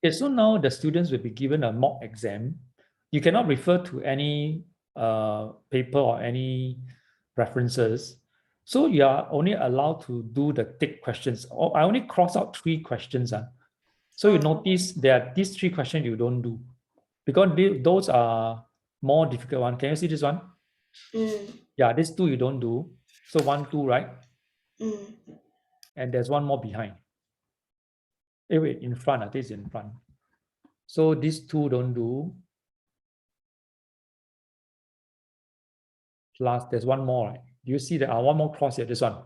Okay, so now the students will be given a mock exam. You cannot refer to any paper or any references. So you are only allowed to do the tick questions. Oh, I only cross out 3 questions. So you notice there are these 3 questions you don't do because those are more difficult one. Can you see this one? Yeah, these 2 you don't do. So 1, 2, right? And there's one more behind. Wait, in front. This is in front. So these 2 don't do. Plus, there's one more, right? Do you see there are one more cross here? This one.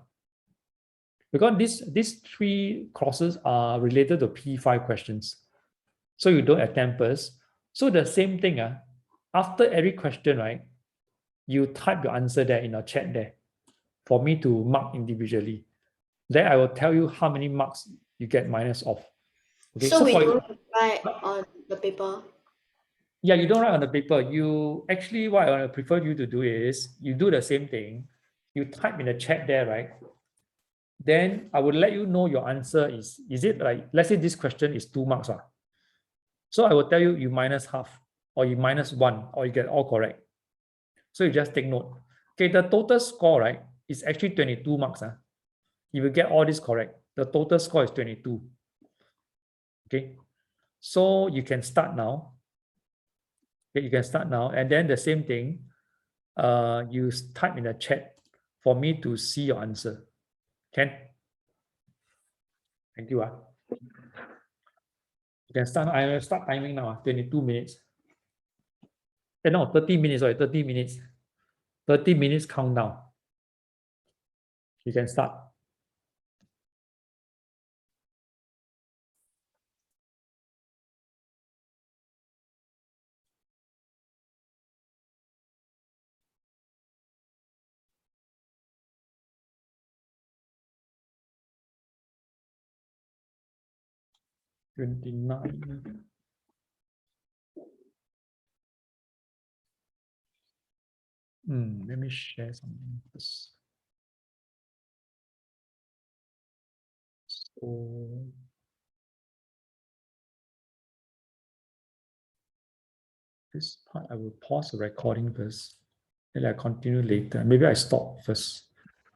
Because these 3 crosses are related to P5 questions. So you don't attempt first. So the same thing, after every question, right? You type your answer there in a chat there for me to mark individually. Then I will tell you how many marks you get minus off. Okay, so we don't write on the paper. Yeah, you don't write on the paper. You actually, what I prefer you to do is you do the same thing. You type in the chat there, right? Then I will let you know your answer is it like, let's say this question is 2 marks. So I will tell you, you minus half, or you minus 1, or you get all correct. So you just take note. Okay, the total score, right, is actually 22 marks. If you get all this correct, the total score is 22. Okay, so you can start now. Okay, you can start now, and then the same thing, you type in the chat for me to see your answer. Can? Thank you. You can start. I will start timing now. 22 minutes. No, 30 minutes. Sorry, 30 minutes. 30 minutes countdown. You can start. $29. Let me share something first. So this part, I will pause the recording first. Then I continue later. Maybe I stop first.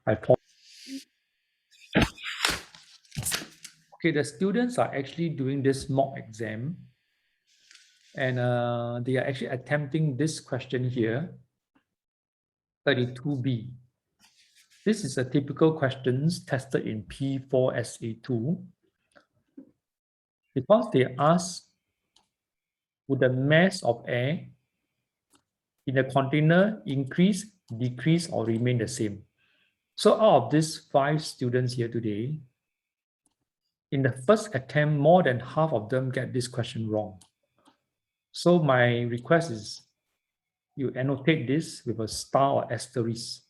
I pause. Okay, the students are actually doing this mock exam. And they are actually attempting this question here, 32B. This is a typical questions tested in P4SA2. Because they ask, would the mass of air in a container increase, decrease, or remain the same? So out of these 5 students here today, in the first attempt, more than half of them get this question wrong. So my request is you annotate this with a star or asterisk.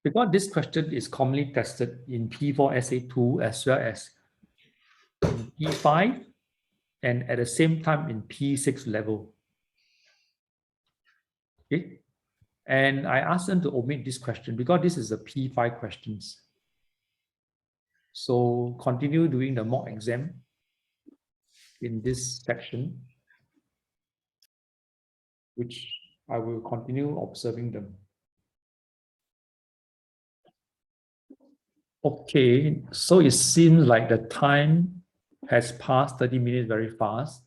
Because this question is commonly tested in P4SA2 as well as in P5 and at the same time in P6 level. Okay. And I asked them to omit this question because this is a P5 questions. So continue doing the mock exam in this section, which I will continue observing them. Okay, so it seems like the time has passed 30 minutes very fast.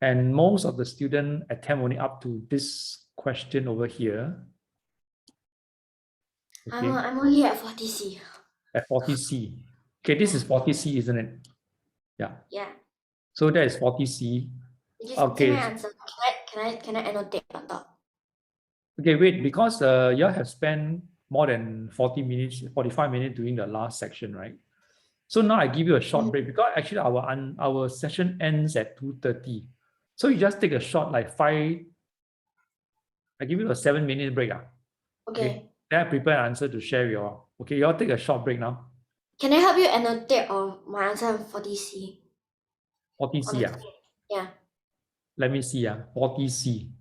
And most of the students attempt only up to this question over here. Okay. I'm only at 40C. At 40C. Okay, this is 40C, isn't it? Yeah. Yeah. So that is 40C. Okay. Can I answer? Can I annotate on top? Okay, wait, because you all have spent more than 40 minutes, 45 minutes doing the last section, right? So now I give you a short break because actually our session ends at 2:30. So you just take a short, like 5, I give you a 7-minute break. Okay. Then I prepare an answer to share with you all. Okay, you all take a short break now. Can I help you annotate on my answer 40C? 40C, Yeah. Let me see, 40C.